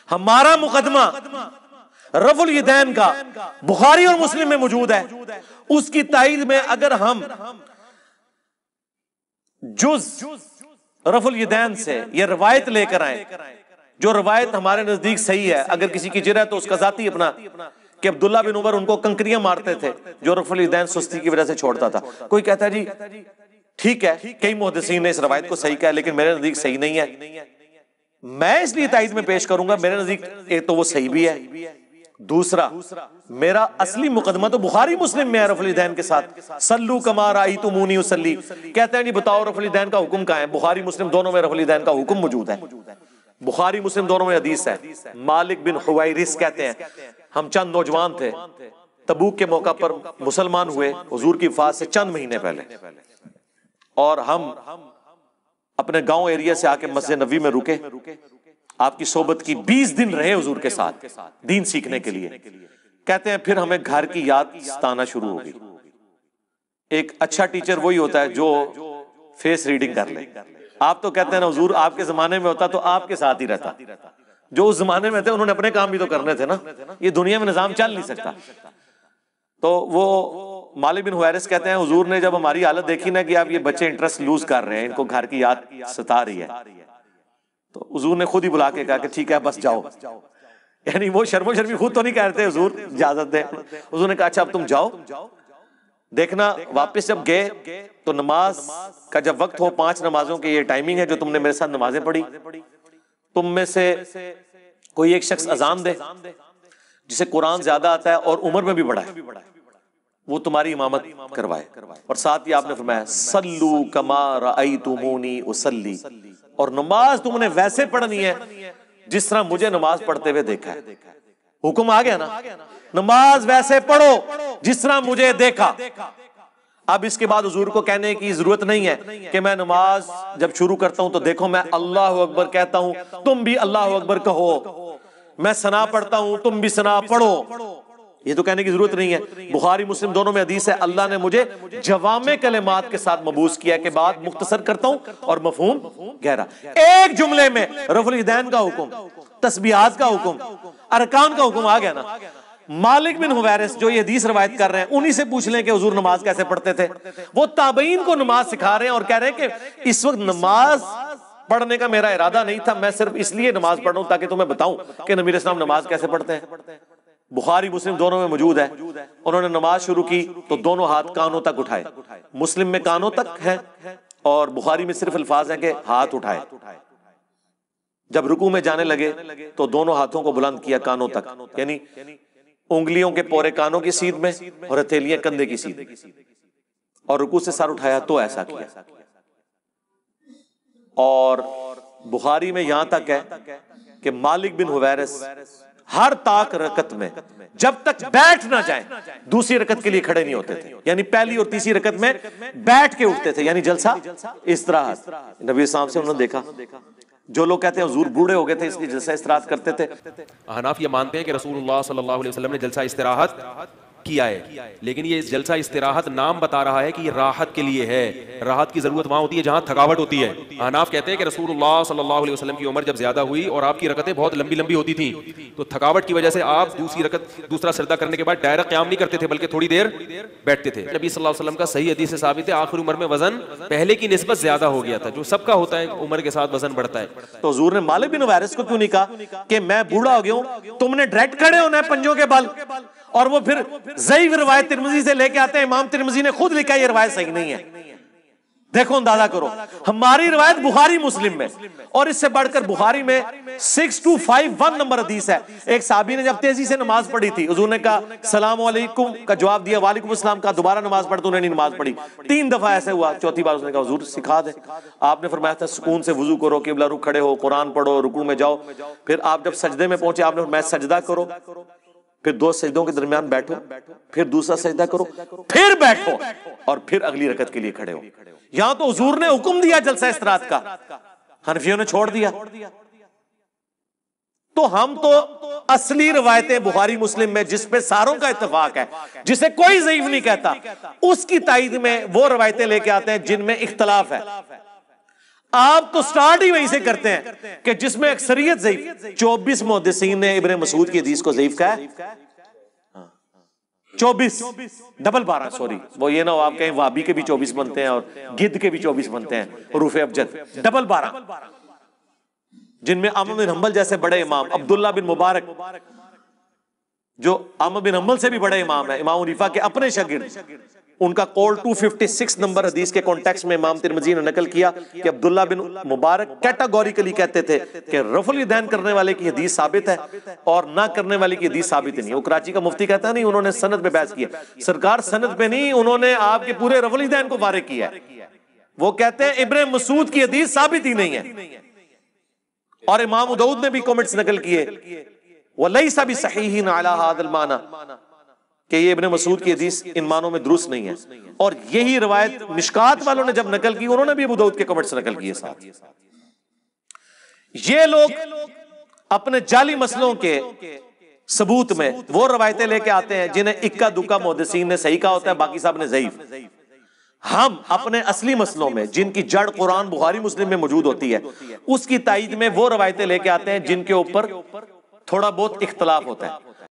हमारा मुकदमा रफुल यदैन का बुखारी और मुस्लिम में मौजूद है, उसकी ताईद में अगर हम जुज रफुल यदैन से यह रवायत लेकर आए, जो रवायत हमारे नजदीक सही है, अगर किसी की जिरह तो उसका जाती अपना कि अब्दुल्ला बिन उमर उनको कंकरियां मारते थे जो रफुल यदैन सुस्ती की वजह से छोड़ता था। कोई कहता है जी ठीक है, कई मुहद्दिसीन ने इस रवायत को सही कहा, लेकिन मेरे नजदीक सही नहीं है, मैं इसलिए ताईद में पेश करूंगा। मेरे नजदीक एक तो वो सही भी है, दूसरा मेरा असली मुकदमा तो बुखारी मुस्लिम में है रफुल यदैन के साथ। सल्लू कमा राअयतुमूनी उसल्ली, कहते हैं जी बताओ रफुल यदैन का हुक्म कहां है? बुखारी मुस्लिम दोनों में रफुल यदैन का हुक्म मौजूद है, बुखारी मुस्लिम दोनों में हदीस है। मालिक बिन हुवैरिस कहते हैं हम चंद नौजवान थे, तबूक के मौका पर मुसलमान हुए हुजूर की वफात से चंद महीने पहले, और हम अपने गांव एरिया से आके मस्जिद नबी में रुके, आपकी सोबत की 20 दिन रहे हुजूर के साथ दीन सीखने के लिए। कहते हैं फिर हमें घर की याद सताना शुरू हो गई। एक अच्छा टीचर वही होता है जो फेस रीडिंग कर ले। आप तो कहते हैं ना हुजूर आपके जमाने में होता तो आपके साथ ही रहता, जो उस जमाने में थे उन्होंने अपने काम भी तो करने थे ना, ये दुनिया में निजाम चल नहीं सकता। तो वो मालिक बिन हुवैरिस कहते हैं हुजूर ने जब हमारी हालत देखी ना कि आप ये बच्चे इंटरेस्ट लूज कर रहे हैं, इनको घर की याद सता रही है, तो हुजूर ने खुद ही बुला के कहा कि ठीक है बस जाओ। यानी वो शर्मो शर्मी खुद तो नहीं कह रहे थे हुजूर इजाजत दे, हुजूर ने कहा अच्छा अब तुम जाओ, देखना वापस जब गए तो नमाज का जब वक्त हो, 5 नमाजों की ये टाइमिंग है जो तुमने मेरे साथ नमाजें पढ़ी, तुम में से कोई एक शख्स अजान दे जिसे कुरान ज्यादा आता है और उम्र में भी बड़ा है, वो तुम्हारी इमामत करवाए। और साथ ही आपने फरमाया सल्लू कमा राअयतुमूनी उसल्ली, और नमाज तुमने वैसे पढ़नी है जिस तरह मुझे नमाज पढ़ते हुए देखा है। हुक्म आ गया ना, नमाज वैसे पढ़ो जिस तरह मुझे देखा। अब इसके बाद हुजूर को कहने की जरूरत नहीं है कि मैं नमाज जब शुरू करता हूं तो देखो मैं अल्लाह अकबर कहता हूं तुम भी अल्लाह अकबर कहो, मैं सना पढ़ता हूं तुम भी सना पढ़ो, ये तो कहने की जरूरत नहीं है। बुखारी मुस्लिम दोनों में हदीस है अल्लाह ने मुझे जवामे कलिमात के साथ मबूस किया के बाद मुख्तसर करता हूं और मफहूम गहरा। एक जुमले में रफुल यदैन का हुक्म, तस्बीहात का हुक्म, अरकान का हुक्म आ गया ना। मालिक बिन हुवैरिस जो ये हदीस रवायत कर रहे हैं उन्हीं से पूछ लें कि हुजूर नमाज कैसे पढ़ते थे। वो ताबईन को नमाज सिखा रहे हैं और कह रहे हैं कि इस वक्त नमाज पढ़ने का मेरा इरादा नहीं था, मैं सिर्फ इसलिए नमाज पढ़ रहा हूं ताकि तुम्हें बताऊं कि नबी अलैहि सलाम नमाज कैसे पढ़ते हैं। बुखारी मुस्लिम दोनों में मौजूद है। उन्होंने नमाज शुरू की तो दोनों हाथ कानों तक उठाए, मुस्लिम में कानों तक है और बुखारी में सिर्फ अल्फाज है कि हाथ उठाए। जब रुकू में जाने लगे तो दोनों हाथों को बुलंद किया कानों तक, यानी उंगलियों के पोरे कानों की सीध में और हथेलियां कंधे की सीध में, और रुकू से सर उठाया तो ऐसा किया। और बुखारी में यहां तक है कि मालिक बिन हुवैरिस हर ताक रकत में जब तक बैठ ना जाए दूसरी रकत के लिए खड़े नहीं होते थे, यानी पहली और तीसरी रकत में बैठ के उठते थे, यानी जलसा इस्तराहत। नबी साहब से उन्होंने देखा। जो लोग कहते हैं हुजूर बूढ़े हो गए थे इसलिए जलसा इस्तराहत करते थे, हनाफ ये मानते हैं कि रसूलुल्लाह सल्लल्लाहु अलैहि वसल्लम ने जलसा इस्तराहत किया है, लेकिन ये जलसा इस्तिराहत नाम बता रहा है कि ये राहत के लिए है। राहत की जरूरत वहां होती है जहां थकावट होती है। हनाफ कहते हैं कि रसूलुल्लाह सल्लल्लाहु अलैहि वसल्लम की उम्र जब ज्यादा हुई और आपकी रकतें बहुत लंबी लंबी होती थी तो थकावट की वजह से आप दूसरा सजदा करने के बाद डायरेक्ट क़याम नहीं करते थे बल्कि थोड़ी देर बैठते थे। नबी सल्लल्लाहु अलैहि वसल्लम का सही हदीस से साबित है आखिरी उम्र में वजन पहले की निस्बत ज्यादा हो गया था, जो सबका होता है उम्र के साथ वजन बढ़ता है। तो हुजूर ने मालिक बिन हुवैरिस को क्यों नहीं कहा कि मैं बूढ़ा हो गया हूं, तुमने डायरेक्ट खड़े होना है पंजों के बल। और वो फिर ज़ईफ रिवायत तिरमिज़ी से लेके आते हैं, इमाम तिरमिज़ी ने खुद लिखा ये रिवायत सही नहीं है। देखो अंदाजा करो, हमारी रिवायत बुखारी मुस्लिम में और इससे बढ़कर बुखारी में 6251 नंबर हदीस है। एक साहबी ने जब तेजी से नमाज पढ़ी थी, हुजूर ने कहा सलाम अलैकुम का जवाब दिया, वालेकुम अस्सलाम का, दोबारा नमाज पढ़ तो उन्होंने नमाज पढ़ी। 3 दफा ऐसे हुआ, चौथी बार उसने कहा हुजूर सिखा दे। आपने फरमाया था सुकून से वुजू करो, किबला रुख खड़े हो, कुरान पढ़ो, रुकू में जाओ। फिर आप जब सजदे में पहुंचे आपने फरमाया सजदा करो, फिर 2 सजदों के दरमियान बैठो, फिर दूसरा सजदा करो, फिर बैठो और फिर अगली रकत के लिए खड़े हो। यहां तो हुजूर ने हुक्म दिया जलसा इस्तराहत का, हनफियों ने छोड़ दिया। तो हम तो असली रवायतें बुखारी मुस्लिम में जिस पे सारों का इत्तेफाक है, जिसे कोई ज़ईफ नहीं कहता, उसकी ताईद में वो रवायतें लेके आते हैं जिनमें इख्तलाफ है। आप तो स्टार्ट ही वहीं से करते हैं कि जिसमें अक्सरियत ज़ईफ। 24 मुहद्दिसीन ने इब्ने मसूद की हदीस को ज़ईफ कहा है। 24 डबल 12, सॉरी, वो ये ना हो आप कहें वाबी के भी 24 बनते हैं और गिद्ध के भी 24 बनते हैं, रूफ़े अबजद डबल 12, जिनमें अहमद बिन हंबल जैसे बड़े इमाम, अब्दुल्ला बिन मुबारक जो अहमद बिन हंबल से भी बड़े इमाम है, इमाम हनीफा के अपने शागिर्द, उनका कॉल 256 नंबर हदीस के कॉन्टेक्स्ट में इमाम तिरमिज़ी ने नकल किया कि अब्दुल्ला बिन मुबारक कैटेगोरिकली कहते थे कि रफ़ुल यदैन करने वाले की हदीस साबित है और ना करने वाले की हदीस साबित नहीं है। वो कराची का मुफ्ती कहता है नहीं, उन्होंने सनद पे बहस किया। सरकार सनद पे नहीं, उन्होंने आपके पूरे रफ़ुल यदैन को फारिग किया है। वो कहते हैं इब्ने मसूद की हदीस साबित ही नहीं है। और इमाम अबू दाऊद ने भी कमेंट्स नकल किए, वलैसा बिसहीहिन अला हादिल माना, कि ये इब्ने मसूद की हदीस इन मानों में दुरुस्त नहीं है। और यही रिवायत मिशकात वालों ने जब नकल की, उन्होंने भी अबू दाऊद के कमेंट्स नकल किए साथ। ये लोग अपने जाली मसलों के सबूत में वो रवायतें लेके आते हैं जिन्हें इक्का दुक्का मुहद्दिसीन ने सही कहा होता है, बाकी साहब ने ज़ईफ। हम अपने असली मसलों में जिनकी जड़ कुरान बुखारी मुस्लिम में मौजूद होती है, उसकी तायीद में वो रवायतें लेके आते हैं जिनके ऊपर थोड़ा बहुत इख्तलाफ होता है।